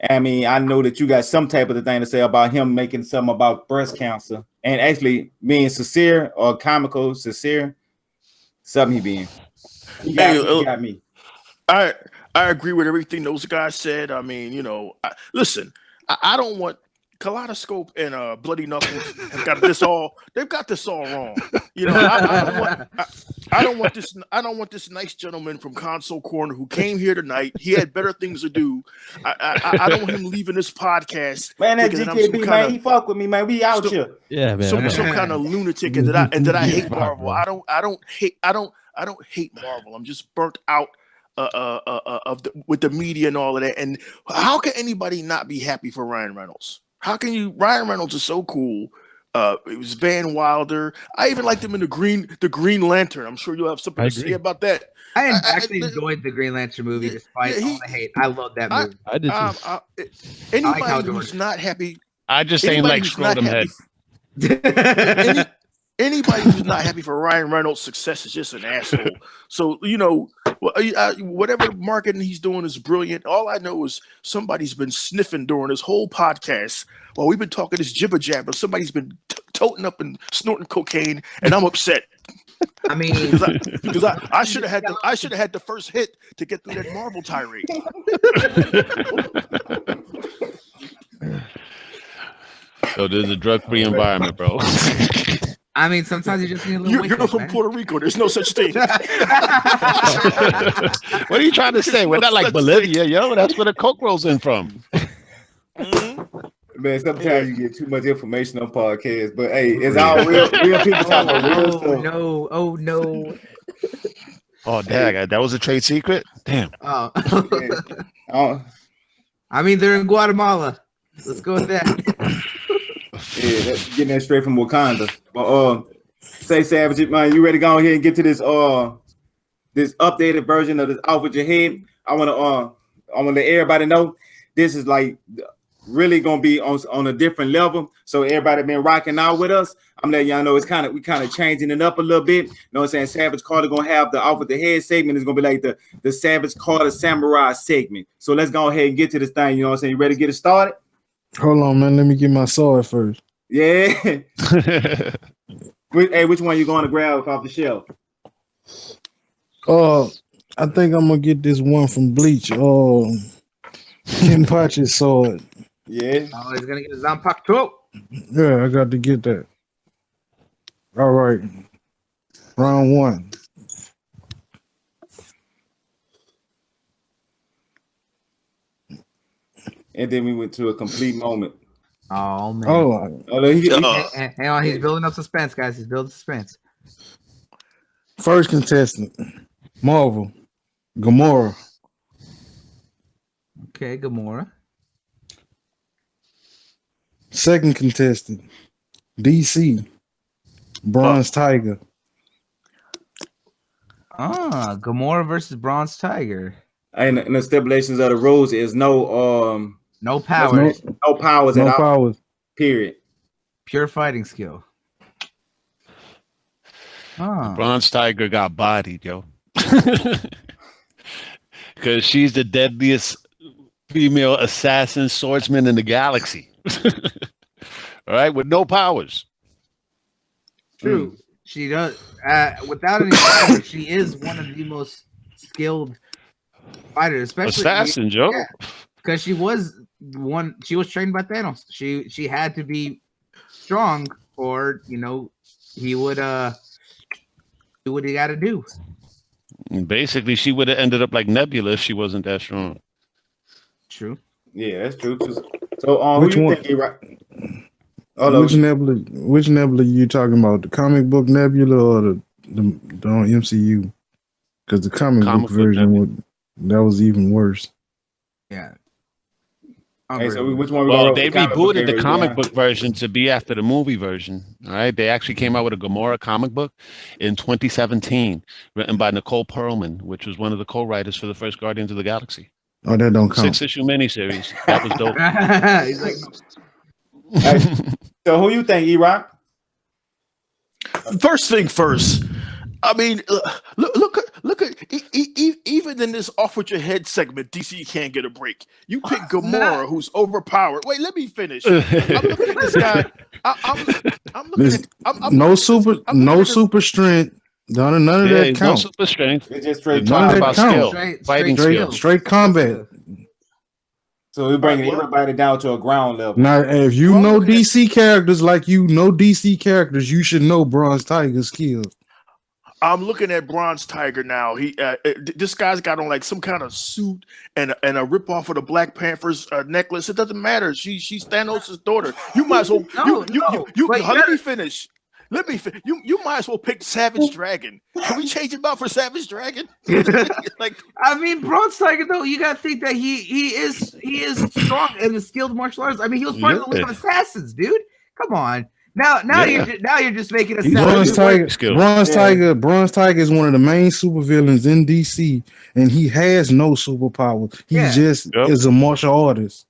I mean, I know that you got some type of the thing to say about him making something about breast cancer and actually being sincere or comical, sincere. Something he being. Hey, He got me. I I agree with everything those guys said. I mean, listen, I don't want Kaleidoscope and Bloody Knuckles have got this all. They've got this all wrong. I don't want. I don't want this. I don't want this nice gentleman from Console Corner who came here tonight. He had better things to do. I don't want him leaving this podcast. Man, that GKB man, he fuck with me, man. We out here. Yeah, man. Some kind of lunatic, and that I hate Marvel. I don't hate Marvel. I'm just burnt out with the media and all of that. And how can anybody not be happy for Ryan Reynolds? How can you? Ryan Reynolds is so cool. It was Van Wilder. I even liked him in the Green Lantern. I'm sure you'll have something to say about that. I actually enjoyed the Green Lantern movie despite all the hate. I love that movie. I did too. Anybody who's not happy, I just ain't like scrotum head. Anybody who's not happy for Ryan Reynolds' success is just an asshole. So whatever marketing he's doing is brilliant. All I know is somebody's been sniffing during this whole podcast while we've been talking this jibber jabber. Somebody's been toting up and snorting cocaine, and I'm upset. I mean, because I should have had the first hit to get through that Marvel tirade. So there's a drug-free environment, bro. I mean, sometimes you just need a little. You're from Puerto Rico. There's no such thing. What are you trying to say? We're not like Bolivia, yo. That's where the coke rolls in from. Man, sometimes you get too much information on podcasts, but hey, it's all real people talking about real stuff. Oh no. Oh, dang, that was a trade secret? Damn. Oh. I mean, they're in Guatemala. Let's go with that. Yeah, that's getting that straight from Wakanda. But say Savage, man, you ready to go ahead and get to this this updated version of this Off With Your Head? I wanna let everybody know this is like really gonna be on a different level. So everybody been rocking out with us. I'm letting y'all know we kind of changing it up a little bit. You know what I'm saying? Savage Carter gonna have the Off With The Head segment. It's gonna be like the Savage Carter Samurai segment. So let's go ahead and get to this thing. You know what I'm saying? You ready to get it started? Hold on, man. Let me get my sword first. Yeah. Hey, which one you going to grab off the shelf? I think I'm gonna get this one from Bleach. Kenpachi's sword. Yeah. Oh, he's gonna get a Zanpakuto. Yeah, I got to get that. All right. Round one. And then we went to a complete moment. Oh man! Hang on, he's building up suspense, guys. He's building suspense. First contestant, Marvel, Gamora. Okay, Gamora. Second contestant, DC, Bronze Tiger. Gamora versus Bronze Tiger. And the stipulations of the rules is no powers. No powers at all. Period. Pure fighting skill. Bronze Tiger got bodied, yo. Because she's the deadliest female assassin swordsman in the galaxy. All right, with no powers. True. She does. Without any powers, she is one of the most skilled fighters, especially assassin, Joe. Because she was trained by Thanos. She had to be strong, or he would do what he got to do. Basically, she would have ended up like Nebula if she wasn't that strong. True. Yeah, that's true. So, which who you one? Think right? Which Nebula you talking about? The comic book Nebula or the MCU? Because the comic book version that was even worse. Yeah. Hey, so which one? Well, they rebooted the comic book version to be after the movie version. All right, they actually came out with a Gamora comic book in 2017, written by Nicole Perlman, which was one of the co-writers for the first Guardians of the Galaxy. Oh, that don't count. 6-issue miniseries. That was dope. He's like, hey, so who you think, E-Rock? First thing first. I mean, look Look at even in this off with your head segment, DC can't get a break. You pick Gamora, who's overpowered. Wait, let me finish. I'm looking at this guy. I'm looking at no super strength. None of that counts. No super strength. It's just straight None of that skill. counts. Fighting skill. Straight combat. So we're bringing everybody down to a ground level. Now, if you know DC characters like you know DC characters, you should know Bronze Tiger's skills. I'm looking at Bronze Tiger now. He this guy's got on like some kind of suit and a rip off of the Black Panther's necklace. It doesn't matter. She's Thanos' daughter. You might as well. Let me finish. You might as well pick Savage Dragon. Can we change him out for Savage Dragon? Like, I mean, Bronze Tiger though, you gotta think that he is strong and is skilled martial arts. I mean, he was part of the League of Assassins, dude. Come on. Now you're just making a Bronze Tiger is one of the main supervillains in DC, and he has no superpowers. He just is a martial artist.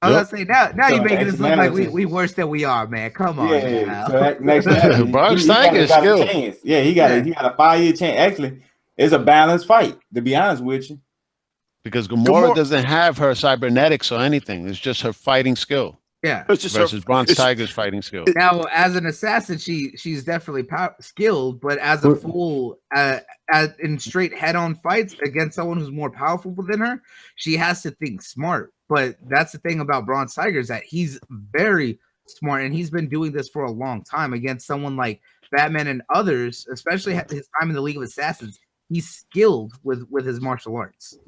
I was gonna say now you're making us look like we worse than we are, man. Come on. So next Bronze Tiger is skilled. Yeah, he got a 5-year chance. Actually, it's a balanced fight, to be honest with you. Because Gamora doesn't have her cybernetics or anything. It's just her fighting skill. Yeah, versus Bronze Tiger's fighting skill. Now, as an assassin, she's definitely skilled, but as a full, in straight head-on fights against someone who's more powerful than her, she has to think smart. But that's the thing about Bronze Tiger is that he's very smart, and he's been doing this for a long time against someone like Batman and others, especially at his time in the League of Assassins. He's skilled with his martial arts.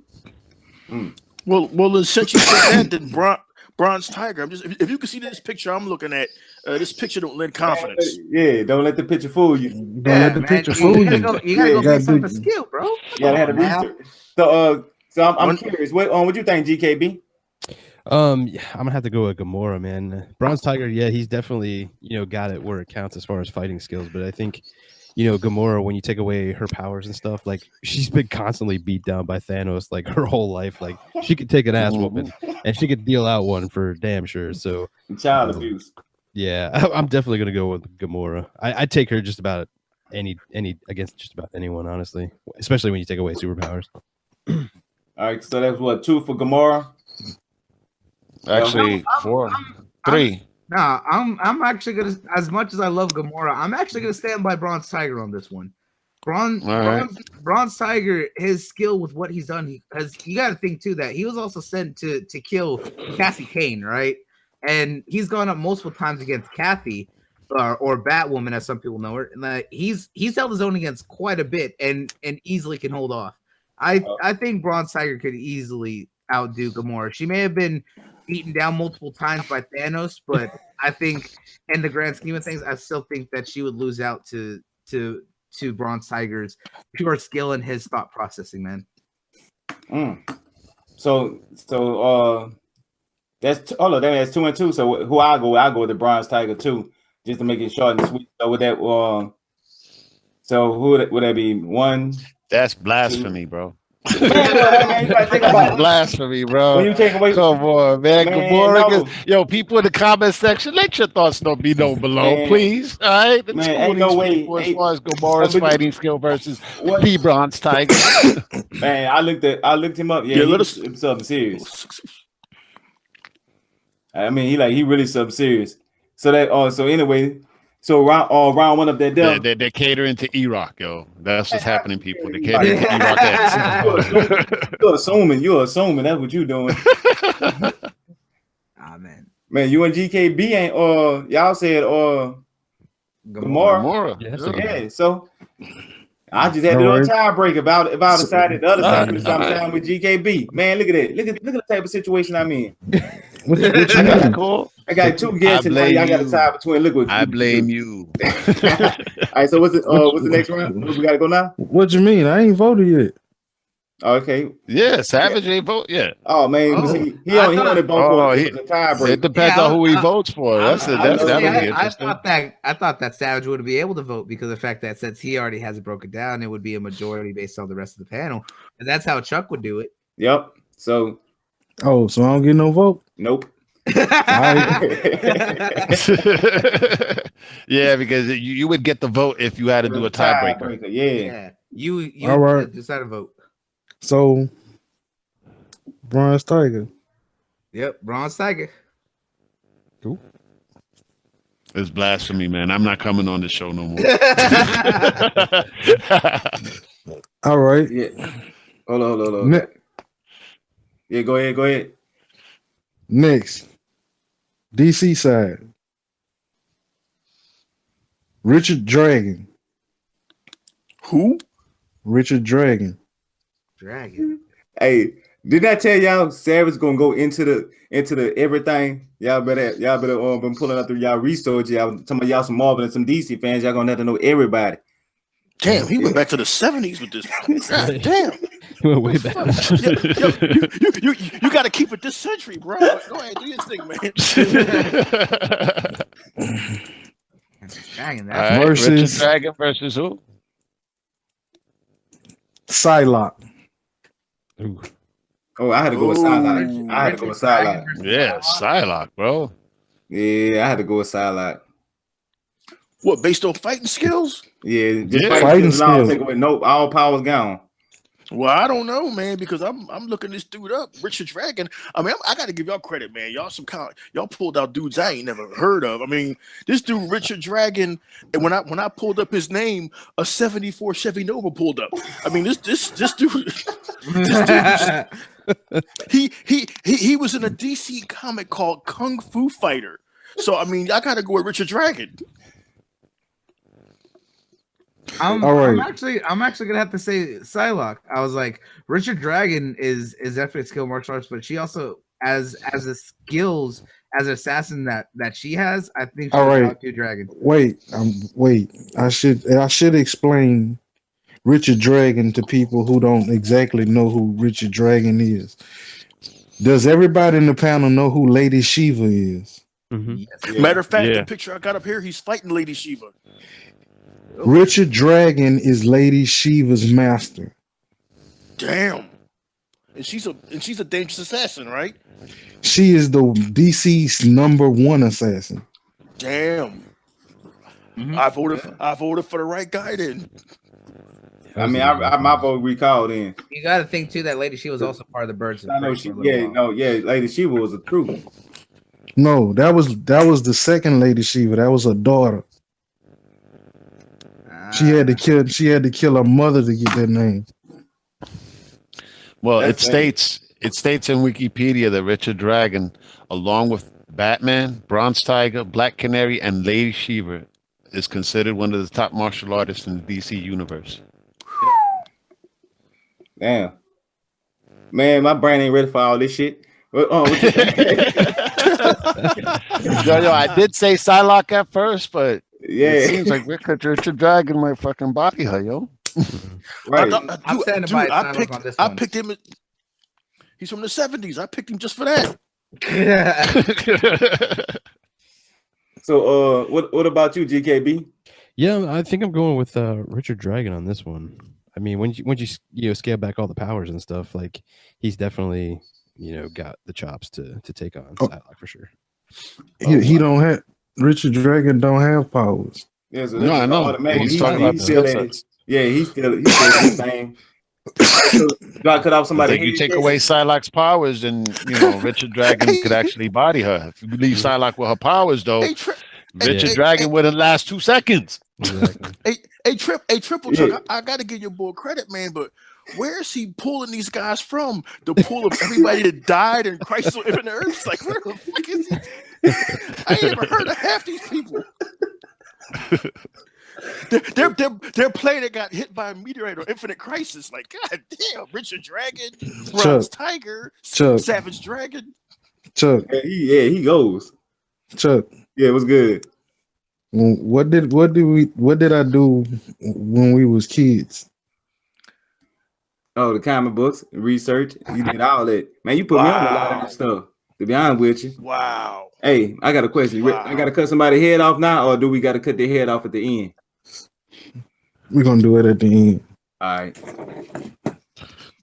Well, since you said that, then Bronze Tiger. If you can see this picture I'm looking at, this picture don't lend confidence. Yeah, don't let the picture fool you. Don't let the picture fool you. You gotta go make something skill, bro. Yeah, had to research. So I'm curious. What you think, GKB? I'm gonna have to go with Gamora, man. Bronze Tiger, yeah, he's definitely got it where it counts as far as fighting skills, but I think Gamora, when you take away her powers and stuff, like she's been constantly beat down by Thanos like her whole life. Like she could take an ass whooping and she could deal out one for damn sure. So child abuse. Yeah, I'm definitely gonna go with Gamora. I'd take her just about any against just about anyone, honestly, especially when you take away superpowers. All right, so that's what 2 for Gamora. Actually, 3. Nah, I'm actually gonna, as much as I love Gamora, I'm actually gonna stand by Bronze Tiger on this one. Bronze Tiger, his skill with what he's done, because you got to think too that he was also sent to kill Cassie Kane, right? And he's gone up multiple times against Kathy, or Batwoman, as some people know her. And he's held his own against quite a bit, and easily can hold off. I think Bronze Tiger could easily outdo Gamora. She may have been beaten down multiple times by Thanos, but I think in the grand scheme of things, I still think that she would lose out to Bronze Tiger's pure skill and his thought processing, man. So that's that's 2 and 2. So who I go with the Bronze Tiger 2, just to make it short and sweet. So with that, so who would that be? 1. That's blasphemy, bro. Man, blasphemy, bro. When you take away, come on, man. Gamora, people in the comment section, let your thoughts be known below, please. All right, let's ain't no way as far as Gamora's fighting skill versus the Bronze Tiger. Man, I looked him up. Yeah, he's something serious. I mean, he really something serious. So that so anyway. So round 1 of that deal. They're catering to Iraq, yo. That's what's happening, people. They're catering to Iraq. You're assuming that's what you're doing. Man, you and GKB ain't y'all said Gamora. Yeah, so I just had to do a tiebreak about I decided the other side was sometime with GKB. Man, look at it. Look at the type of situation I'm in. I got 2 guests and I got a tie between. Look what I blame you. All right, so what's the next round? We gotta go now. What you mean? I ain't voted yet. Okay. Yeah, Savage ain't vote yet. Oh man, he only voted for a tiebreak. It depends on who he votes for. That's interesting. I thought that Savage would be able to vote because of the fact that since he already has it broken down, it would be a majority based on the rest of the panel, and that's how Chuck would do it. Yep. So. Oh, so I don't get no vote? Nope. Yeah, because you would get the vote if you had to do a tiebreaker. Yeah. You All right. decide to vote. So, Bronze Tiger. Yep, Bronze Tiger. Cool. It's blasphemy, man. I'm not coming on the show no more. All right. Yeah. Hold on. Yeah, go ahead. Next, DC side. Richard Dragon. Who? Richard Dragon. Dragon. Hey, didn't I tell y'all Savage gonna go into the everything? Y'all better been pulling up through y'all research. Y'all talking about y'all some Marvel and some DC fans. Y'all gonna have to know everybody. Damn, he went back to the 70s with this. God damn. He went way back. You got to keep it this century, bro. Go ahead, do your thing, man. Dragon. All right, Richard Dragon versus who? Psylocke. Ooh. Oh, I had to go with Psylocke. Yeah, Psylocke, bro. Yeah, I had to go with Psylocke. What, based on fighting skills? Yeah, just fighting skills. Take away. Nope, all power's gone. Well, I don't know, man, because I'm looking this dude up, Richard Dragon. I mean, I got to give y'all credit, man. Y'all pulled out dudes I ain't never heard of. I mean, this dude Richard Dragon, and when I pulled up his name, a '74 Chevy Nova pulled up. I mean, this dude, he was in a DC comic called Kung Fu Fighter. So I mean, I got to go with Richard Dragon. All I'm right. actually gonna have to say Psylocke. I was like, Richard Dragon is definitely skilled martial arts, but she also as the skills as an assassin that she has, I think she's All right. to Dragon. Wait. I should explain Richard Dragon to people who don't exactly know who Richard Dragon is. Does everybody in the panel know who Lady Shiva is? Mm-hmm. Yes. Yeah. Matter of fact, the picture I got up here, he's fighting Lady Shiva. Richard Dragon is Lady Shiva's master. Damn. And she's a dangerous assassin, right? She is the DC's #1 assassin. Damn. Mhm. I voted for the right guy then. I mean, my vote recalled in. You got to think too that Lady She was also part of the Birds. of I know Prey for a little while. Lady Shiva was a truth. No, that was the second Lady Shiva. That was her daughter. She had to kill her mother to get that name. Well, That's it states in Wikipedia that Richard Dragon, along with Batman, Bronze Tiger, Black Canary, and Lady Shiva, is considered one of the top martial artists in the DC universe. Damn. Man, my brain ain't ready for all this shit. Yo, I did say Psylocke at first, but it seems like Richard Dragon might fucking body her, yo. Right. I'm standing by Psylocke on this one. I picked him. He's from the 70s. I picked him just for that. So, what about you, GKB? Yeah, I think I'm going with Richard Dragon on this one. I mean, when you scale back all the powers and stuff, like he's definitely got the chops to take on Psylocke for sure. He don't have Richard Dragon don't have powers. Yeah, so No, I know. He's talking about the skill sets. Yeah, he's still the same. Got cut off somebody. If you take away Psylocke's powers, then Richard Dragon could actually body her. If you leave Psylocke with her powers, though, Richard Dragon wouldn't last 2 seconds. Exactly. Triple Chuck, I got to give your boy credit, man, but where is he pulling these guys from? The pool of everybody that died in Crisis on Infinite Earths? Like, where the fuck is he? I ain't ever heard of half these people. Their planet got hit by a meteorite on Infinite Crisis. Like, god damn, Richard Dragon, Bronze Tiger, Savage Dragon. Chuck. Yeah, he goes. Chuck. Yeah, it was good. What did I do when we was kids? Oh, the comic books, research. You did all that. Man, you put me on a lot of that stuff, to be honest with you. Wow. Hey, I got a question. Wow. I got to cut somebody's head off now, or do we got to cut their head off at the end? We're going to do it at the end. All right.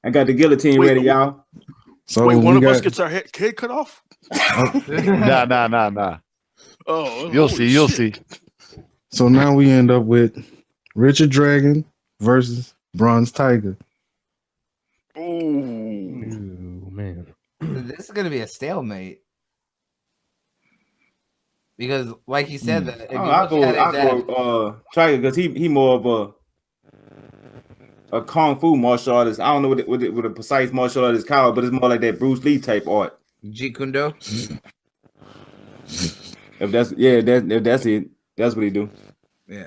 I got the guillotine ready, y'all. So wait, one of us gets our head cut off? Nah. Oh, you'll see. So now we end up with Richard Dragon versus Bronze Tiger. Ooh. Ooh, man. This is gonna be a stalemate. Because, like you said, that if you I'll look at go it, that Tiger because he more of a kung fu martial artist. I don't know what a precise martial artist called, but it's more like that Bruce Lee type art. Jeet Kune Do. If that's it, that's what he do. Yeah,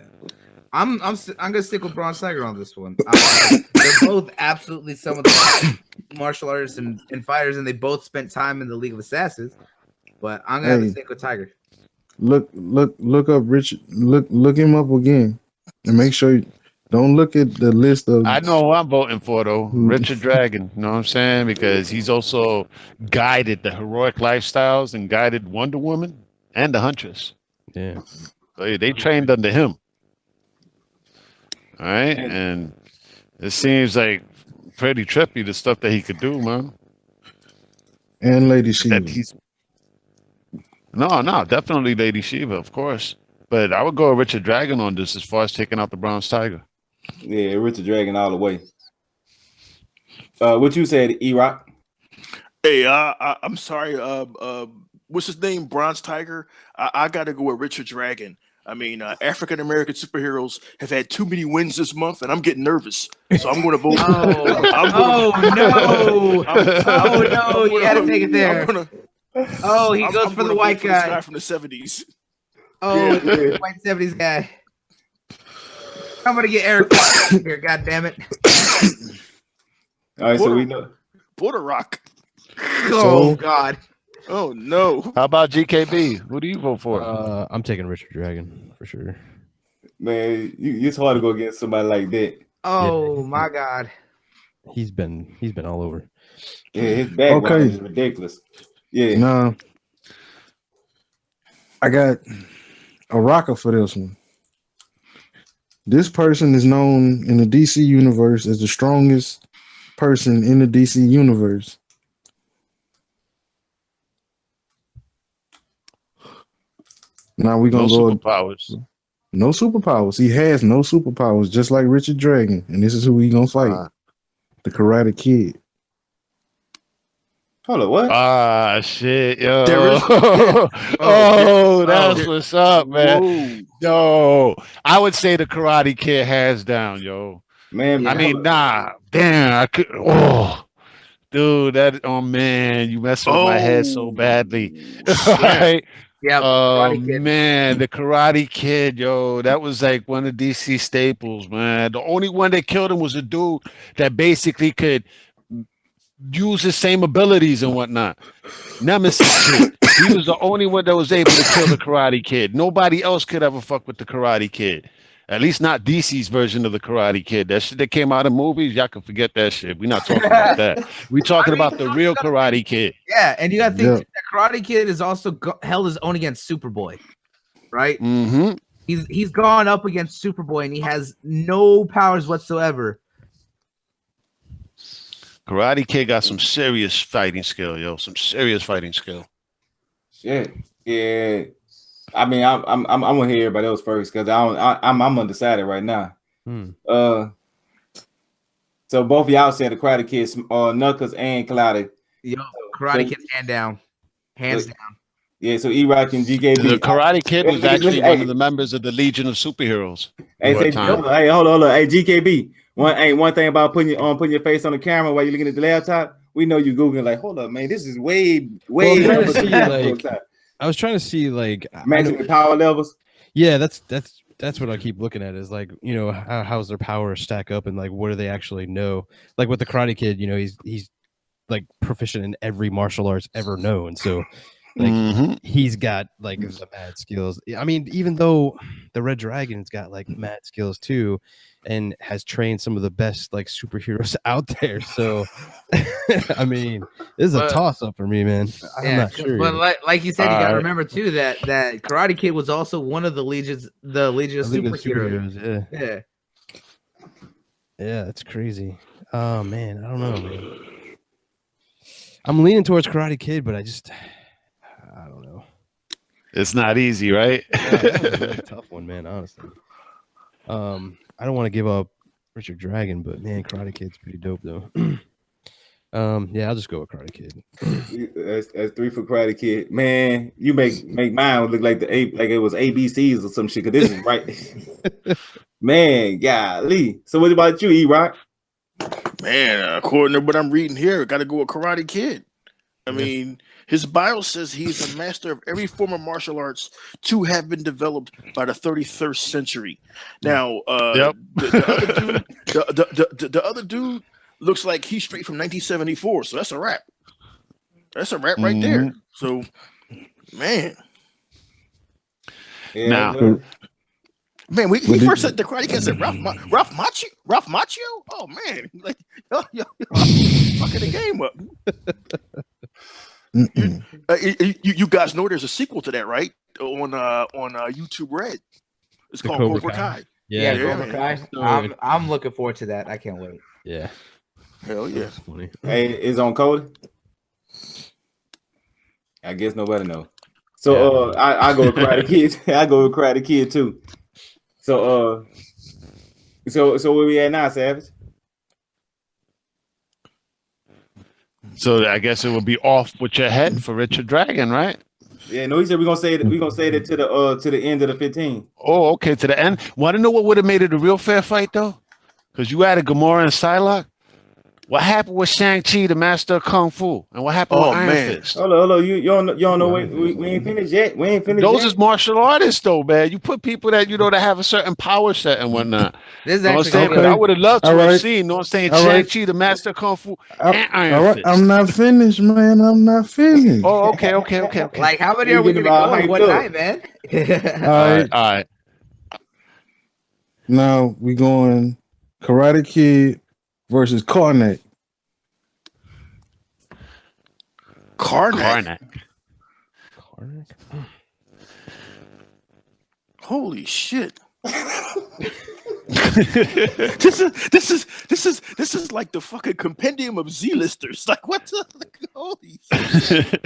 I'm gonna stick with Bronze Tiger on this one. They're both absolutely some of the top martial artists and fighters, and they both spent time in the League of Assassins. But I'm gonna have to stick with Tiger. Look up Richard. Look him up again, and make sure you don't look at the list of. I know who I'm voting for though, Richard Dragon. You know what I'm saying? Because he's also guided the heroic lifestyles and guided Wonder Woman and the Huntress. Yeah. So they trained under him. All right, and it seems like pretty trippy the stuff that he could do, man. And Lady Shiva. No, definitely Lady Shiva, of course. But I would go with Richard Dragon on this as far as taking out the Bronze Tiger. Yeah, Richard Dragon all the way. What you said, E-Rock? Hey, I'm sorry. What's his name? Bronze Tiger. I got to go with Richard Dragon. I mean, African American superheroes have had too many wins this month, and I'm getting nervous. So I'm going to vote. No! You got to take it there. He goes for the white guy from the 70s. The white 70s guy. I'm gonna get Eric here. God damn it! All right, so we know Border Rock. Oh God! Oh no! How about GKB? Who do you vote for? I'm taking Richard Dragon for sure. Man, it's hard to go against somebody like that. Oh my God! He's been all over. Yeah, his background is ridiculous. Yeah. Nah, I got a rocker for this one. This person is known in the DC universe as the strongest person in the DC universe. Now we're gonna go superpowers. No superpowers. He has no superpowers, just like Richard Dragon. And this is who he gonna fight. The Karate Kid. Hold on, what? Ah, shit, yo. There is, that's what's up, man. Whoa. Yo, I would say the Karate Kid hands down, yo. Man, I mean, nah, damn, I could. Oh, dude, man, you messed with my head so badly. Right? Yeah. Man, the Karate Kid, yo, that was like one of DC staples, man. The only one that killed him was a dude that basically could use his same abilities and whatnot. Nemesis Kid. He was the only one that was able to kill the Karate Kid. Nobody else could ever fuck with the Karate Kid. At least not DC's version of the Karate Kid. That shit that came out in movies, y'all can forget that shit. We're not talking about that. We're talking about the real Karate Kid. Yeah, and you got to think that Karate Kid is also held his own against Superboy, right? Mm-hmm. He's gone up against Superboy, and he has no powers whatsoever. Karate Kid got some serious fighting skill, yo. Some serious fighting skill. Shit. Yeah. I mean, I'm gonna hear everybody else first because I'm undecided right now. So both of y'all said the Karate Kid, Knuckles and Cloudy. Yo, Karate Kid's hands down. Yeah, so E-Rock and GKB. The Karate Kid was actually one of the members of the Legion of Superheroes. Hey, hold on. Hey, GKB. One thing about putting your face on the camera while you're looking at the laptop. We know you Googling like, hold up, man. This is way. I was trying to see like maximum power levels. Yeah, that's what I keep looking at is like, you know, how's their power stack up and like what do they actually know? Like with the Karate Kid, you know, he's like proficient in every martial arts ever known. So like he's got like the mad skills. I mean, even though the Red Dragon's got like mad skills too, and has trained some of the best like superheroes out there. So I mean, this is a toss up for me, man. I'm not sure. But like you said, you gotta remember too that Karate Kid was also one of the Legion of Superheroes. Yeah. Yeah, that's crazy. Oh man, I don't know, man. I'm leaning towards Karate Kid, but I don't know. It's not easy, right? Yeah, that was a really tough one, man, honestly. I don't want to give up Richard Dragon, but man, Karate Kid's pretty dope though. Yeah, I'll just go with Karate Kid. That's 3 for Karate Kid. Man, you make mine look like like it was ABCs or some shit. Cause this is right. Man, golly. So what about you, E-Rock? Man, according to what I'm reading here, got to go with Karate Kid. I mean, his bio says he's a master of every form of martial arts to have been developed by the 31st century. Now, the other dude looks like he's straight from 1974, so that's a wrap. That's a wrap right there. So, man. Yeah, now, man, he first said the Karate Kid said Ralph Macchio. Oh man, like yo, fucking the game up. You guys know there's a sequel to that, right? On YouTube Red. It's called Cobra Kai. Yeah, Cobra Kai. I'm looking forward to that. I can't wait. Yeah. Hell yeah. That's funny. Hey, it's on Cody. I guess nobody knows. So I go with Karate Kid. I go with Karate Kid too. So so where we at now, Savage? So I guess it would be off with your head for Richard Dragon, right? Yeah, no, he said we're gonna say that to the end of the 15. Oh, okay, to the end. Want to know what would have made it a real fair fight though? Because you added Gamora and Psylocke. What happened with Shang-Chi, the master of Kung Fu? And what happened with Iron Fist? Hold on. You don't know we ain't finished yet. We ain't finished Those yet. is martial artists though, man. You put people that that have a certain power set and whatnot. This is You know what I'm actually saying? okay. But I would have loved to All have right. seen, you know what I'm saying, All right. Shang-Chi, the master of Kung Fu, and Iron Fist. I'm not finished, man. I'm not finished. Oh, okay. Like, how many are we getting gonna go about in one hyped night, man? All right. All right. Now we going Karate Kid versus Karnak. Karnak. Karnak? Holy shit. This is like the fucking compendium of Z-listers. Like what the holy shit.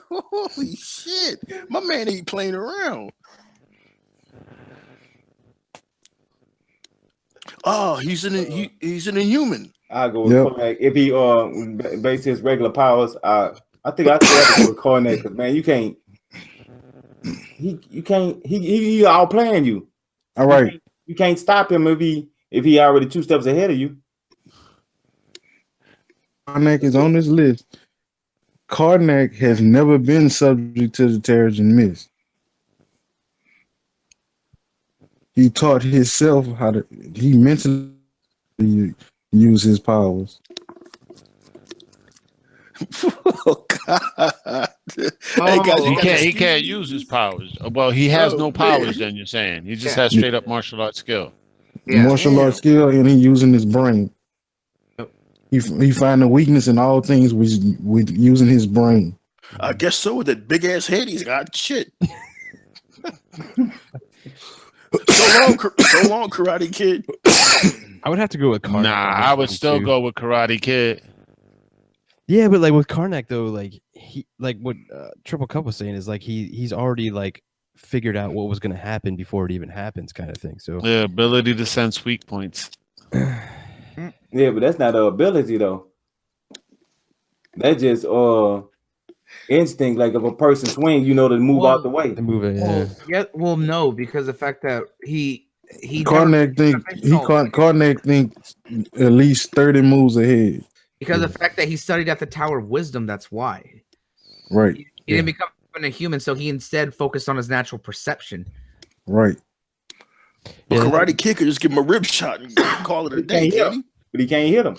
Holy shit. My man ain't playing around. Oh, he's an Inhuman. I go with Karnak. If he base his regular powers, I think I have to go with Karnak because man, you can't. He outplaying you. All right. You can't stop him if he already 2 steps ahead of you. Karnak is on this list. Karnak has never been subject to the Terrigen Mist. He taught himself how to. He mentally use his powers. Oh God! Hey guys, he can't use his powers. Well, he has no powers. Then you're saying he just has straight up martial arts skill. Martial arts skill, and he using his brain. He find the weakness in all things with using his brain. I guess so. With that big ass head he's got, shit. So long, Karate Kid. I would have to go with Karnak. Nah, I would still go with Karate Kid. Yeah, but like with Karnak though, like he like what Triple Cup was saying is like he's already like figured out what was going to happen before it even happens, kind of thing. So the ability to sense weak points. Yeah, but that's not an ability though. That's just instinct. Like if a person swing, you know to move out the way. the move it. Yeah. Well, no, because the fact that he Karnak thinks at least 30 moves ahead. because of the fact that he studied at the Tower of Wisdom. That's why. Right. He didn't become a human, so he instead focused on his natural perception. Right. But Karate Kid could just give him a rib shot and call it a day, But he can't hit him.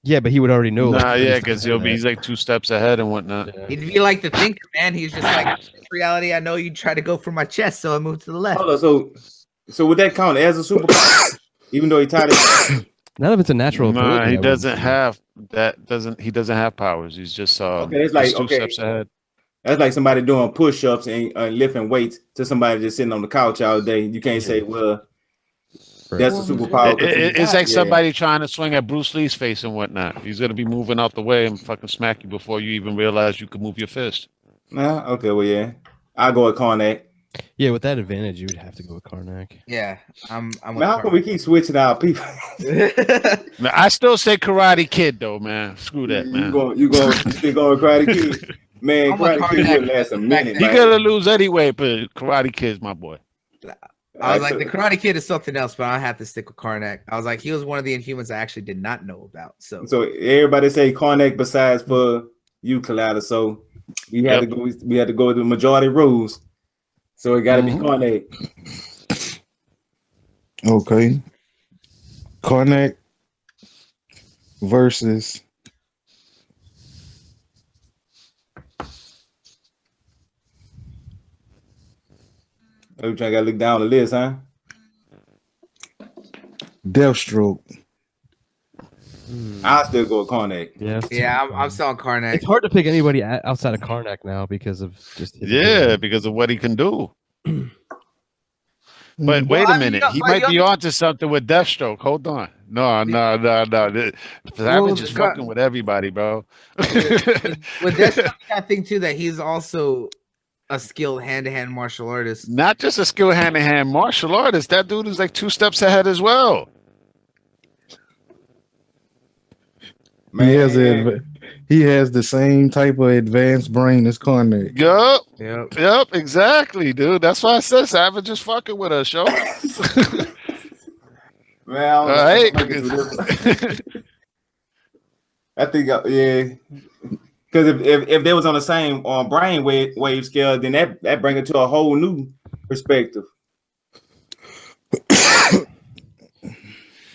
Yeah, but he would already know. Nah, yeah, because he's like 2 steps ahead and whatnot. Yeah. He'd be like the thinker, man. He's just like, in reality, I know you try to go for my chest, so I moved to the left. Hold on, so would that count as a superpower? Even though he tied it. None of it's a natural Nah, ability. he I would doesn't say. have that. He doesn't have powers. He's just Okay, it's like just 2 steps ahead. That's like somebody doing push-ups and lifting weights to somebody just sitting on the couch all day. You can't say, well, that's a superpower. It's like somebody trying to swing at Bruce Lee's face and whatnot. He's gonna be moving out the way and fucking smack you before you even realize you can move your fist. Nah, okay, well, yeah. I'll go with Karnak. Yeah, with that advantage, you would have to go with Karnak. Yeah, I'm Man, with how come we Karnak. keep switching out people? Now, I still say Karate Kid though, man. Screw that, you man. still going Karate Kid? Man, I'm with Karate Kid Karnak would last a for the fact minute, He that- man. gonna lose anyway, but Karate Kid's my boy. I was like, the Karate Kid is something else, but I have to stick with Karnak. I was like, he was one of the Inhumans I actually did not know about. So everybody say Karnak besides for you, Collider. So we had to go. We had to go with the majority rules. So it got to be Karnak. Okay. Karnak versus We trying to look down the list, huh? Deathstroke. I still go with Karnak. yeah, I'm still on Karnak. It's hard to pick anybody outside of Karnak now because of just his ability. Because of what he can do. But wait I a mean, minute, he might be onto something with Deathstroke. Hold on, no. I'm just fucking with everybody, bro. With Deathstroke, I think too that he's also a skilled hand-to-hand martial artist. Not just a skilled hand-to-hand martial artist. That dude is like 2 steps ahead as well. Man. He has the same type of advanced brain as Karnak. Yep, exactly, dude. That's why I said Savage is fucking with us, yo. Man, all right. I think, yeah. Because if they was on the same brain wave scale, then that bring it to a whole new perspective.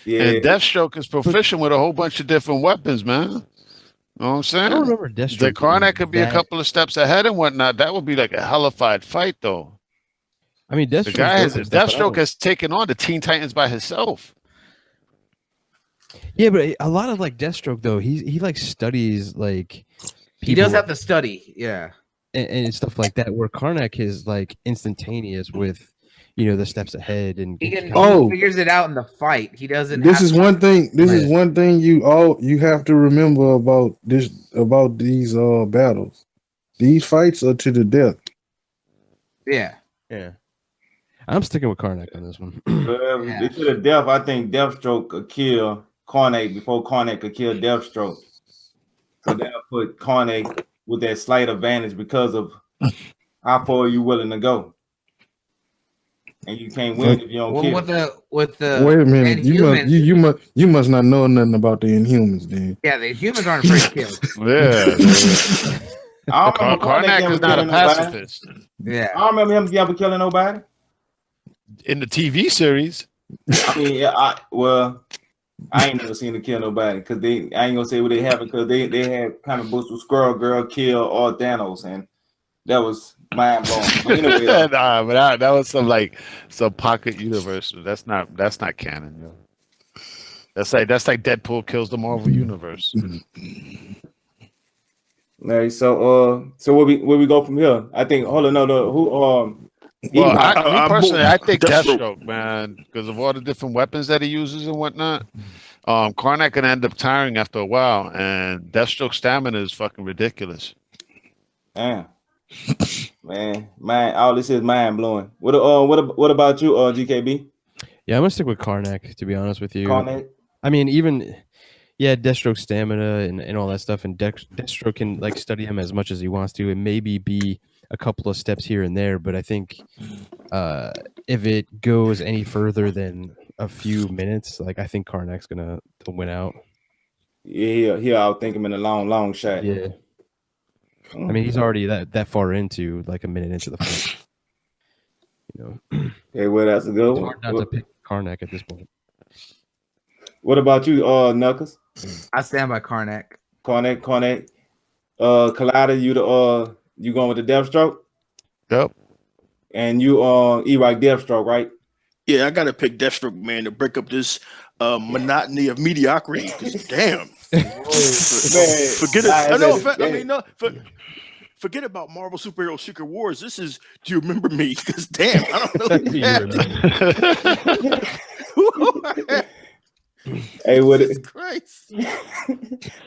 Yeah. And Deathstroke is proficient with a whole bunch of different weapons, man. You know what I'm saying? I don't remember Deathstroke. The Karnak could be a couple of steps ahead and whatnot. That would be like a hellified fight, though. I mean, Deathstroke has taken on the Teen Titans by himself. Yeah, but a lot of like Deathstroke though, he like studies like he does have to study, yeah, and stuff like that. Where Karnak is like instantaneous with, the steps ahead, and he figures it out in the fight. He doesn't. This is one thing you have to remember about these battles. These fights are to the death. Yeah. I'm sticking with Karnak on this one. To the death, I think Deathstroke could kill Karnak before Karnak could kill Deathstroke. So that'll put Karnak with that slight advantage because of how far you willing to go. And you can't win if you don't kill. With the wait a minute, Inhumans, you must not know nothing about the Inhumans, then. Yeah, the humans aren't afraid to kill. Karnak is not a pacifist. Yeah, I don't remember him ever killing nobody in the TV series. I mean, I ain't never seen him kill nobody because I ain't gonna say what they have because they had comic books with Squirrel Girl kill all Thanos, and that was mind blowing. Anyway, but that was some pocket universe. That's not canon, yo. That's like Deadpool kills the Marvel universe. Right, so where we go from here? I think I think Deathstroke, man, because of all the different weapons that he uses and whatnot. Karnak can end up tiring after a while, and Deathstroke's stamina is fucking ridiculous. Damn. Man, all this is mind blowing. What about you, GKB? Yeah, I'm gonna stick with Karnak, to be honest with you. Karnak? I mean, Deathstroke's stamina and all that stuff, and Deathstroke can like study him as much as he wants to, and maybe be a couple of steps here and there. But I think if it goes any further than a few minutes, like I think Karnak's gonna win out. Yeah, he'll outthink him in a long shot. Yeah. I mean, he's already that far into like a minute into the fight. Okay, well, that's a good It's one. hard not to pick Karnak at this point. What about you, Knuckles? I stand by Karnak. Karnak. Collider, you going with the Deathstroke? Yep. And you E-Rock Deathstroke, right? Yeah, I gotta pick Deathstroke, man, to break up this monotony of mediocrity. 'Cause damn. Forget it. Forget about Marvel Superhero Secret Wars. This is Do You Remember Me? Because damn, I don't know. Hey, what Jesus it? Christ.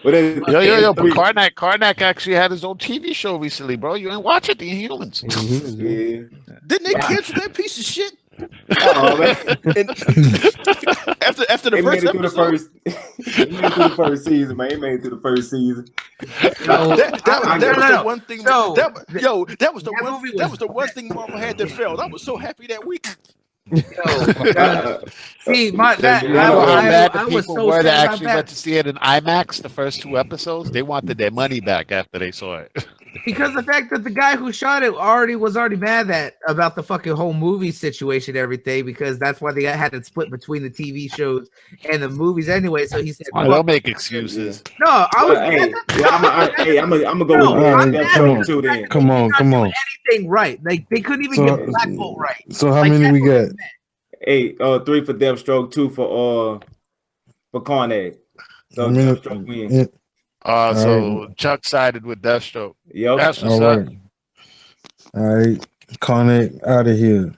What is? Yo. But Karnak actually had his own TV show recently, bro. You ain't watch it, The Inhumans. Inhumans, yeah. Yeah. Didn't they cancel that piece of shit? Oh man. And after the They made first it through the episode, first. They made it through the first season, man. They made it through the first season. that was the one thing. No, that was the that one. movie That was was the one thing Marvel had that failed. I was so happy that week. See, You know how bad the I was people so were that sad about actually went that to see it in IMAX the first 2 episodes? They wanted their money back after they saw it. because the fact that the guy who shot it was already mad about the fucking whole movie situation, and everything, because that's why they had it split between the TV shows and the movies anyway. So he said, Oh, they'll make excuses. "No, I was I'm gonna go No, with I'm Deathstroke too. Then Come on. anything right. Like they couldn't even get Black Bolt right." So how Like, many we got? 3 for Deathstroke, 2 for Carnage. So I mean, Deathstroke win. So Chuck sided with Deathstroke. Yep. That's what's All up. right. All right. Connect out of here.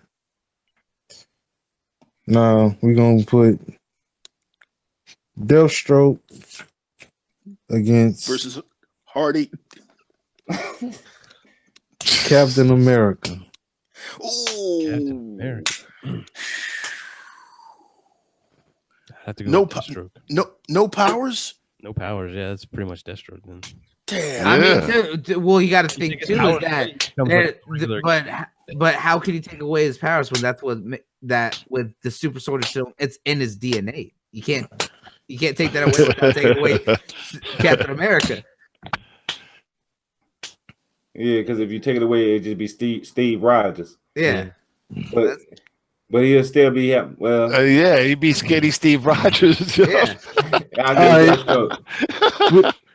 Now we're gonna put Deathstroke against Versus Hardy. Captain America. Ooh. Captain America. I have to go No with Deathstroke. No powers. No powers. Yeah, that's pretty much Deathstroke then. Damn. I Yeah. mean, well, you got to think his too powers, is that, he becomes like a regular but how can he take away his powers when that's what that with the super soldier serum, it's in his DNA. You can't take that away without taking away Captain America. Yeah, because if you take it away, it'd just be Steve Rogers. Yeah. But he'll still be well. Yeah, he'd be skinny Steve Rogers. Yo. Yeah.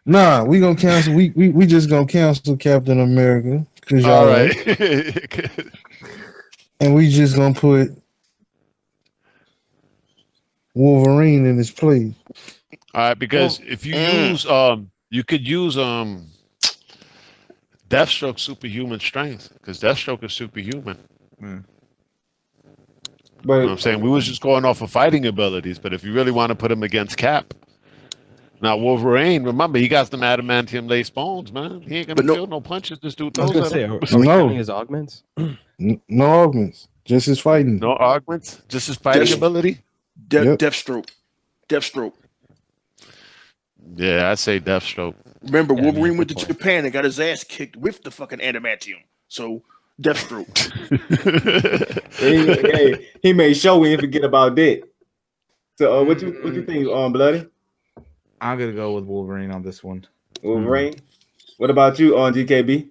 Nah, we gonna cancel. We just gonna cancel Captain America because y'all All right. right. And we just gonna put Wolverine in his place. All right, because if you use you could use Deathstroke superhuman strength because Deathstroke is superhuman. But You know what I'm saying? We was just going off of fighting abilities, but if you really want to put him against Cap, now Wolverine, remember he got them adamantium lace bones, man. He ain't gonna feel no punches. This dude I was throws gonna at say, him. are we No. counting his augments? No augments, just his fighting. No augments, just his fighting ability. Yep. Deathstroke. Yeah, I'd say Deathstroke. Remember, Yeah, Wolverine man, went to good point. Japan and got his ass kicked with the fucking adamantium. So Deathstroke. he made sure we didn't forget about that. So what you think, Bloody? I'm gonna go with Wolverine on this one. Wolverine? What about you, GKB?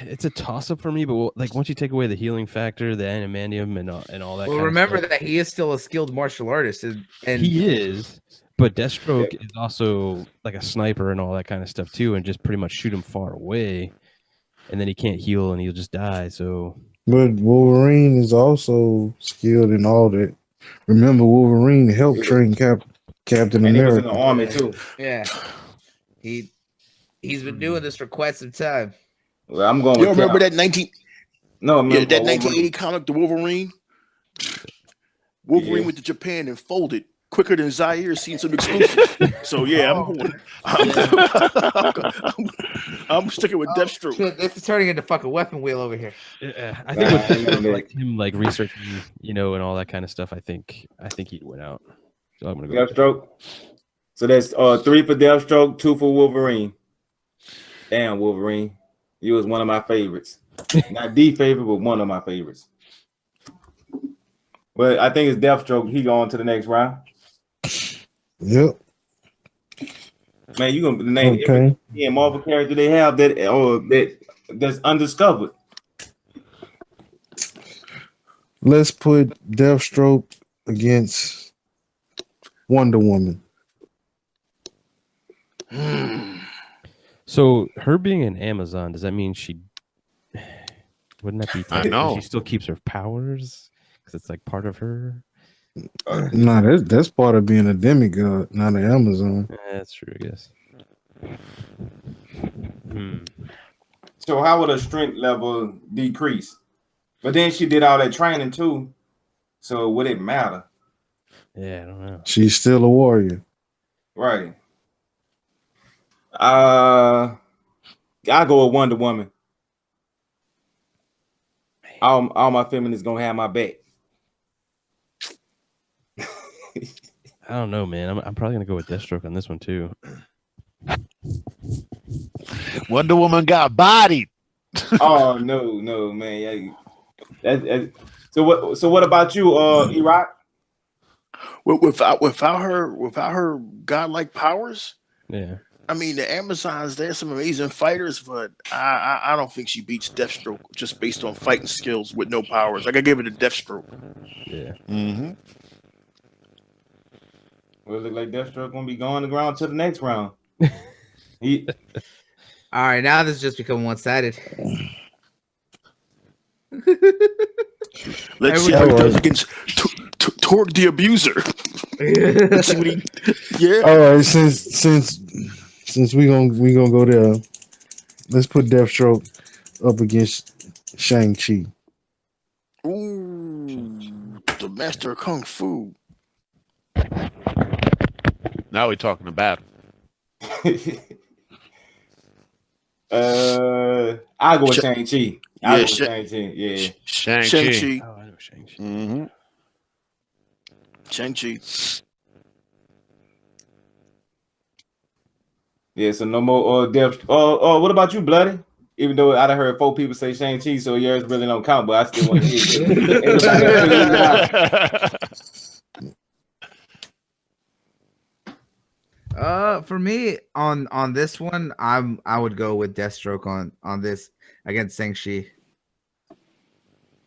It's a toss up for me, but like once you take away the healing factor, the adamantium, and all that. Well, kind remember of stuff, that he is still a skilled martial artist, and he is. But Deathstroke is also like a sniper and all that kind of stuff too, and just pretty much shoot him far away, and then he can't heal and he'll just die. So, But Wolverine is also skilled in all that. Remember, Wolverine helped train Captain And he was in America. the army too. yeah, he's been doing this for quite some time. Well, I'm going You with remember Cap. that 19? No, Yeah, that Wolverine. 1980 comic, the Wolverine. Wolverine Yeah. went to Japan and folded quicker than Zaire seen some exclusives. So yeah, I'm sticking with Deathstroke. Shit, this is turning into fucking weapon wheel over here. I think with Nah, Deathstroke, like him, like researching, and all that kind of stuff, I think he'd win out. So I'm gonna go. with Deathstroke. So that's 3 for Deathstroke, 2 for Wolverine. Damn, Wolverine. You was one of my favorites. Not the favorite, but one of my favorites. But I think it's Deathstroke. He going to the next round. Yep. Man, you gonna name Okay. every Marvel character they have that's undiscovered. Let's put Deathstroke against Wonder Woman. So her being an Amazon, does that mean she wouldn't that be? I know. She still keeps her powers because it's like part of her. Nah, that's part of being a demigod, not an Amazon. That's true, I guess. So how would her strength level decrease? But then she did all that training too. So would it matter? Yeah, I don't know. She's still a warrior. Right. I go with Wonder Woman. All my feminists gonna have my back. I don't know, man. I'm probably gonna go with Deathstroke on this one too. Wonder Woman got bodied. Oh no, man. Yeah, so what about you, Iraq? Without her godlike powers, Yeah. I mean, the Amazons, they're some amazing fighters, but I don't think she beats Deathstroke just based on fighting skills with no powers. Like, I give it a Deathstroke. Yeah. Mm-hmm. Well, it look like Deathstroke gonna be going to ground to the next round. He, All right, now this just become one-sided. Let's see how he does against Torg the Abuser. Let's see what he. Yeah. All right, since we gonna go there, let's put Deathstroke up against Shang-Chi. Ooh, the master of kung fu. Now we're talking about. I go with Shang-Chi. I go with Shang-Chi. Yeah. Shang-Chi. Oh, I know Shang-Chi. Mm-hmm. Shang-Chi. Yeah, so no more Death. What about you, Bloody? Even though I done heard 4 people say Shang-Chi, so yours really don't count, but I still want to hear it. For me on this one, I would go with Deathstroke on this against Shang-Chi.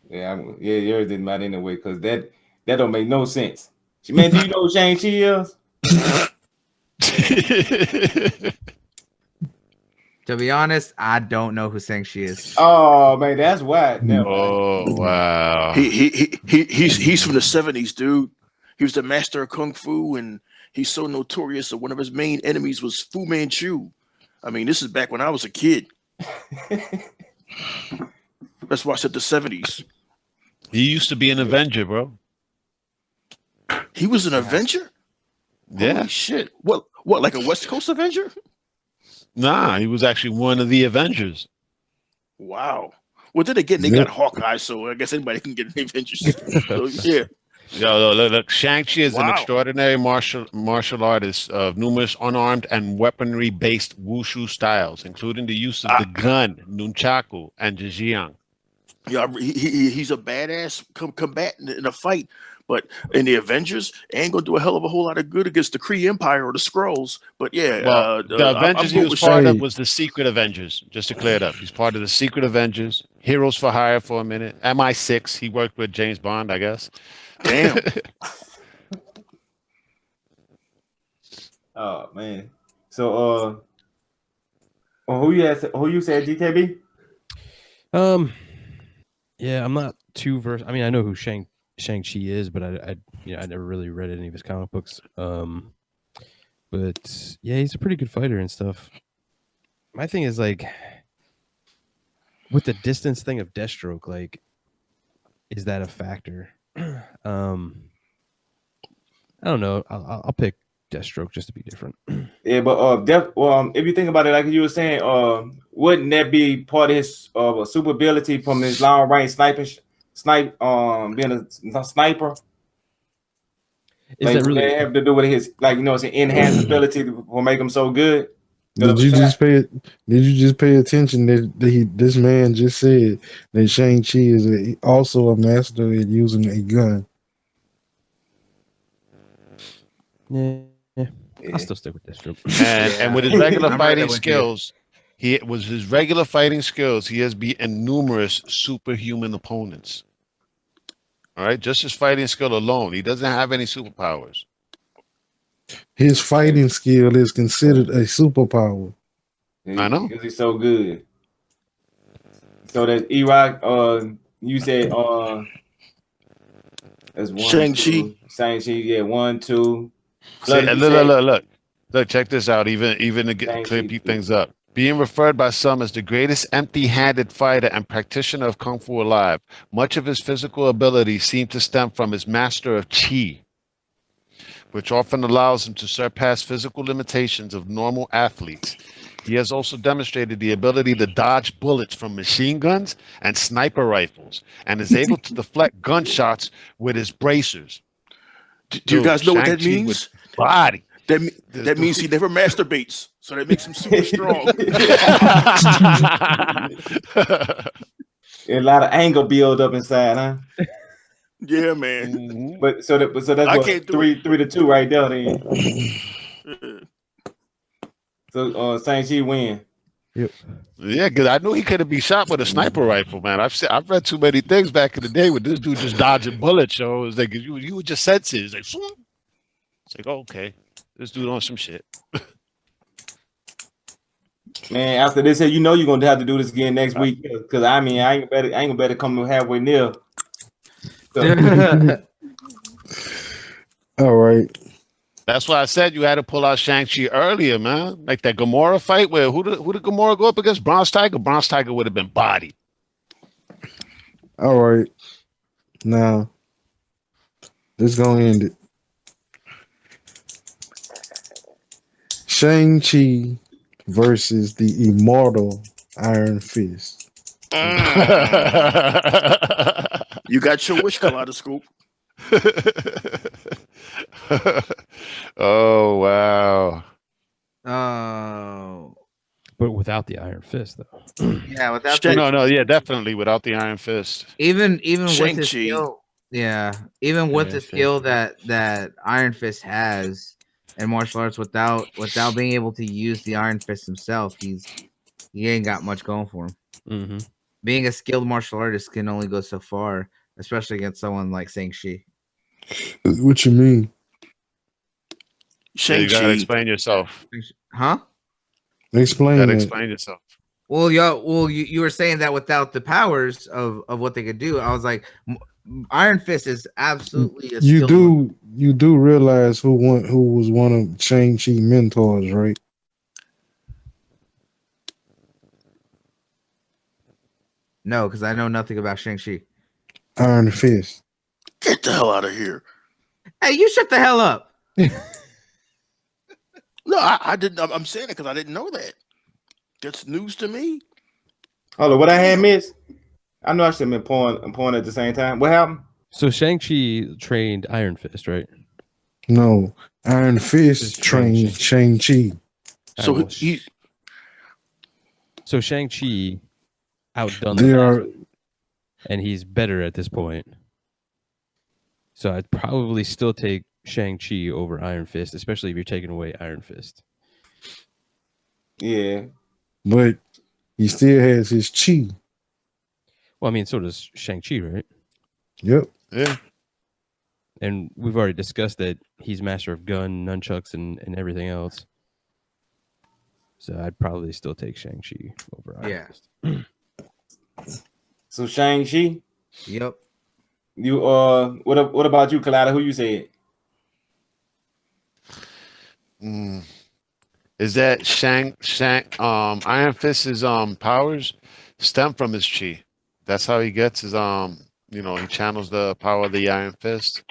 Yeah, yours didn't matter anyway, because that don't make no sense. Man, do you know who Shang-Chi is? To be honest, I don't know who Shang-Chi is. Oh man, that's why. Oh wow. He's from the 70s, dude. He was the master of kung fu, and he's so notorious that one of his main enemies was Fu Manchu. I mean, this is back when I was a kid. Let's watch it the 70s. He used to be an Avenger, bro. He was an Avenger? Yeah. Holy shit. What, like a West Coast Avenger? Nah, he was actually one of the Avengers. Wow. Well, then again, they got Hawkeye, so I guess anybody can get an Avengers. So, yeah. Yo, look. Shang-Chi is an extraordinary martial artist of numerous unarmed and weaponry-based wushu styles, including the use of the gun, nunchaku, and jijiang. Yeah, he's a badass combatant in a fight, but in the Avengers, ain't gonna do a hell of a whole lot of good against the Kree Empire or the Skrulls. But yeah, well, the Avengers he was part of was the Secret Avengers. Just to clear it up, he's part of the Secret Avengers. Heroes for Hire for a minute. MI6. He worked with James Bond, I guess. Damn. Oh man. So who you said DKB? Yeah, I'm not too versed. I mean, I know who Shang-Chi is, but I never really read any of his comic books. But yeah, he's a pretty good fighter and stuff. My thing is like with the distance thing of Deathstroke, like, is that a factor? I don't know. I'll pick Deathstroke just to be different. Yeah, but if you think about it, like you were saying, wouldn't that be part of his super ability from his long range being a sniper? Is that really have to do with his it's an enhanced ability to make him so good? Did you just pay attention that this man just said that Shang-Chi is also a master at using a gun? Yeah. I'll still stick with Deathstroke. And with his regular fighting skills, he has beaten numerous superhuman opponents. All right, just his fighting skill alone, he doesn't have any superpowers. His fighting skill is considered a superpower. I know, because he's so good. So that E-Rock, you said that's one. Shang-Chi. Shang-Chi, yeah, 1, 2. Look, check this out. Even to clear things up. Being referred by some as the greatest empty-handed fighter and practitioner of Kung Fu alive, much of his physical abilities seem to stem from his master of Qi. which often allows him to surpass physical limitations of normal athletes. He has also demonstrated the ability to dodge bullets from machine guns and sniper rifles, and is able to deflect gunshots with his bracers. Do you guys know what that Shang-Chi means? with body. That means he never masturbates, so that makes him super strong. A lot of anger build up inside, huh? Yeah, man. Mhm. But so that's I what can't do 3-2 right there. Then. Uh, So Shang-Chi win. Yeah, because I knew he couldn't be shot with a sniper rifle, man. I've read too many things back in the day with this dude just dodging bullets. Yo, it was like you would just sense it. It's like, swoop. It's like, oh, okay, this dude on some shit. Man, after this here, you know you're gonna have to do this again next week. Cause I mean I ain't gonna better come halfway near. So, All right. That's why I said you had to pull out Shang-Chi earlier, man. Like that Gamora fight where who did Gamora go up against? Bronze Tiger? Bronze Tiger would have been bodied. All right. Now, this gonna end it. Shang-Chi versus the immortal Iron Fist. you got your wish, Kaleidoscope. Oh wow. Oh, But without the Iron Fist, though. yeah. Without Yeah, definitely without the Iron Fist. even with his Shang-Chi. skill, even with Yeah, the Shang-Chi. skill that Iron Fist has in martial arts, without being able to use the Iron Fist himself, he ain't got much going for him. Mm-hmm. Being a skilled martial artist can only go so far, especially against someone like Shang-Chi. What you mean? Yeah, you gotta Shang-Chi. explain yourself. Huh? Explain Gotta that. explain yourself. Well, you were saying that without the powers of what they could do. I was like, Iron Fist is absolutely a You skilled do realize who was one of Shang-Chi mentors, right? No, because I know nothing about Shang-Chi. Iron Fist. Get the hell out of here. Hey, you shut the hell up. No, I didn't. I'm saying it because I didn't know that. That's news to me. hold on, what I had missed? I know I should have been pouring at the same time. What happened? So Shang-Chi trained Iron Fist, right? No, Iron Fist Just trained Shang-Chi. So Well, he So Shang-Chi outdone They the are master, and he's better at this point. So I'd probably still take Shang-Chi over Iron Fist, especially if you're taking away Iron Fist. Yeah. but he still has his chi. Well, I mean, so does Shang-Chi, right? Yep. Yeah. And we've already discussed that he's master of gun, nunchucks, and everything else. So I'd probably still take Shang-Chi over Iron Fist. So Shang-Chi, Yep. you what about you, Kalada? Who you said? Is that Iron Fist's powers stem from his chi. That's how he gets his he channels the power of the Iron Fist.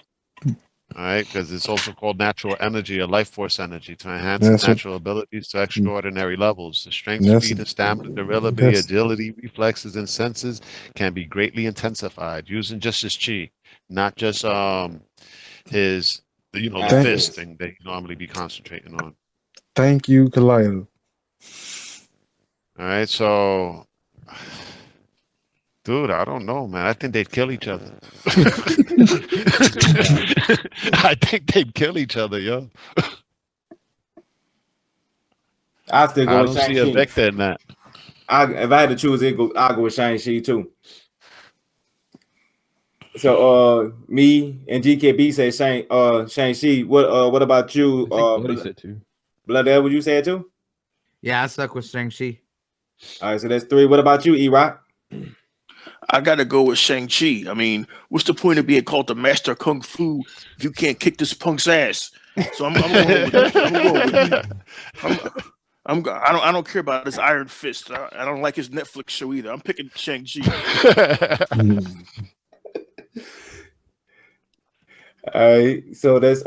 All right, because it's also called natural energy or life force energy to enhance his natural abilities to extraordinary levels. The strength, speed, and stamina, durability, agility, reflexes, and senses can be greatly intensified using just his chi, not just his the fist thing that he normally be concentrating on. Thank you, Kalila. All right, so dude, I don't know, man. I think they'd kill each other. I think they'd kill each other, yo. I still go I with don't see Shang-Chi. a vector in that. If I had to choose, I'll go with Shang-Chi too. So me and GKB say Shang-Chi. What about you? Bloody said too. Blood, that what you said too? Yeah, I stuck with Shang-Chi. All right, so that's 3. What about you, E-Rock? I gotta go with Shang-Chi. I mean, what's the point of being called the master of kung fu if you can't kick this punk's ass? So I'm going with I don't care about this Iron Fist. I don't like his Netflix show either. I'm picking Shang-Chi. All right, so that's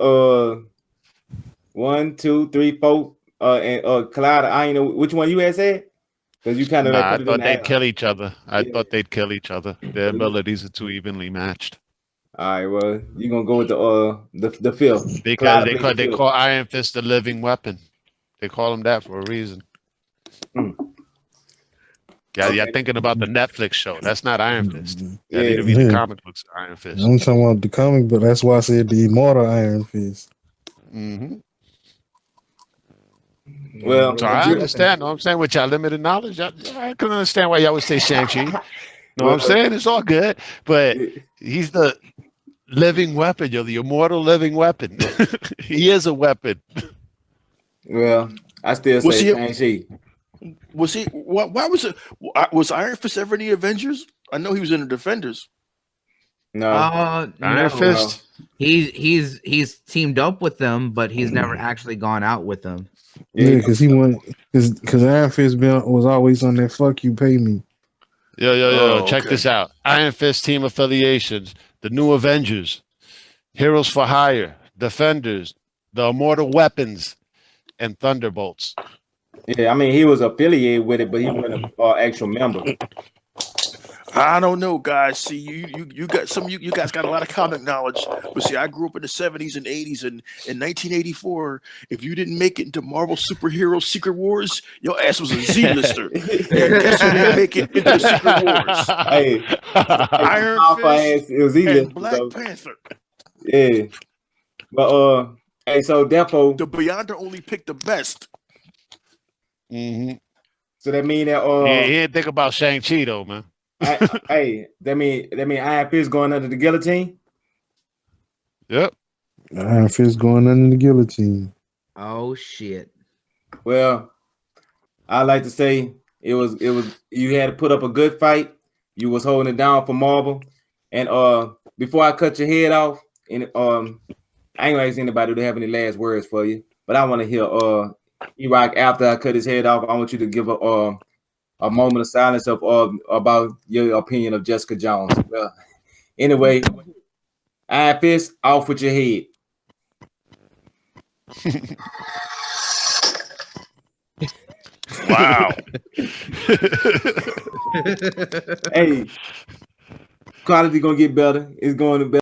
1, 2, 3, 4. And Collider, I ain't know which one you had said. Because you kind of like Nah, I put it in thought the they'd air. kill each other. I Yeah. thought they'd kill each other. Their abilities are too evenly matched. All right, well, you're gonna go with the fifth. Because Collider played the they fifth. call Iron Fist the living weapon. They call him that for a reason. Yeah, Okay. you're thinking about the Netflix show. That's not Iron Fist. You Yeah. need to read the comic books of Iron Fist. I'm talking about the comic, but that's why I said the immortal Iron Fist. Mm-hmm. Well, So I understand. Know what I'm saying? With y'all limited knowledge, I can understand why y'all would say Shang-Chi. Know what I'm saying? It's all good. But he's the living weapon. You're the immortal living weapon. He is a weapon. Well, I still say Shang-Chi. Was he? Why was it? Was Iron Fist ever in the Avengers? I know he was in the Defenders. No. Iron Fist. He's teamed up with them, but he's never actually gone out with them. Yeah, because he went because Iron Fist was always on that "fuck you, pay me." Yo. Check this out. Iron Fist team affiliations: the New Avengers, Heroes for Hire, Defenders, the Immortal Weapons, and Thunderbolts. Yeah, I mean he was affiliated with it, but he wasn't an actual member. I don't know, guys. See, you got you guys got a lot of comic knowledge, but see, I grew up in the 70s and 80s, and in 1984, if you didn't make it into Marvel Superhero Secret Wars, your ass was a Z-lister. And guess who didn't make it into the Secret Wars? Hey, Iron Fist it was easy, and Black Panther. Yeah, but hey, so therefore the Beyonder only picked the best. Mm-hmm. So that mean that he didn't think about Shang-Chi though, man. Hey, that mean Iron Fist going under the guillotine. Yep. Iron Fist going under the guillotine. Oh shit. Well, I like to say it was you had to put up a good fight. You was holding it down for Marvel. And before I cut your head off, and I ain't gonna ask anybody to have any last words for you, but I want to hear E-Rock after I cut his head off. I want you to give a moment of silence of about your opinion of Jessica Jones. Well, anyway, Iron Fist, off with your head. Wow. Hey, quality gonna get better. It's going to better.